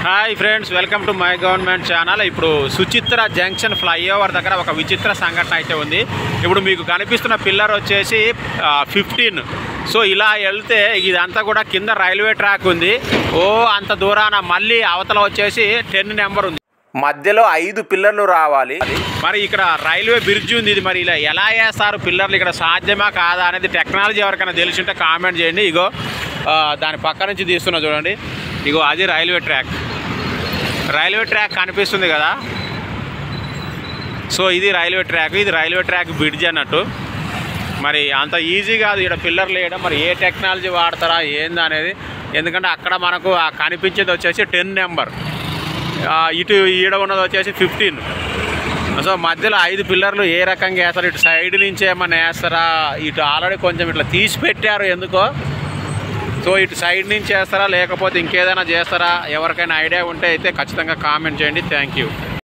Hi friends, welcome to my government channel. ఇప్పుడు Suchitra junction flyover దగ్గర ఒక విచిత్ర సంఘటన అయితే ఉంది. ఇప్పుడు మీకు కనిపిస్తున్న పిల్లర్ వచ్చేసి 15. సో ఇలా వెళ్తే ఇదంతా కూడా కింద రైల్వే ట్రాక్ ఉంది. అంత దూరాన మళ్ళీ అవతల వచ్చేసి 10 నెంబర్ ఉంది. మధ్యలో 5 పిల్లర్లు రావాలి. మరి ఇక్కడ రైల్వే బ్రిడ్జ్ ఉంది. ఇది మరి ఇలా ఎలా వేస్తారు పిల్లర్లు, ఇక్కడ సాధ్యమా కాదా అనేది టెక్నాలజీ ఎవరికైనా తెలిసింటే కామెంట్ చేయండి. ఇగో దాని పక్క నుంచి తీస్తున్నా చూడండి. ఇగో అది రైల్వే ట్రాక్ కనిపిస్తుంది కదా. సో ఇది రైల్వే ట్రాక్ బ్రిడ్జ్ అన్నట్టు. మరి అంత ఈజీ కాదు ఇక్కడ పిల్లర్లు వేయడం. మరి ఏ టెక్నాలజీ వాడతారా ఏంది అనేది. ఎందుకంటే అక్కడ మనకు కనిపించేది వచ్చేసి 10 నెంబర్, ఇటు ఈడ ఉన్నది వచ్చేసి 15. సో మధ్యలో 5 పిల్లర్లు ఏ రకంగా వేస్తారు, ఇటు సైడ్ నుంచి ఏమన్నా వేస్తారా, ఇటు ఆల్రెడీ కొంచెం ఇట్లా తీసి పెట్టారు ఎందుకో. సో ఇటు సైడ్ నుంచి వేస్తారా లేకపోతే ఇంకేదైనా చేస్తారా, ఎవరికైనా ఐడియా ఉంటే అయితే ఖచ్చితంగా కామెంట్ చేయండి. Thank you.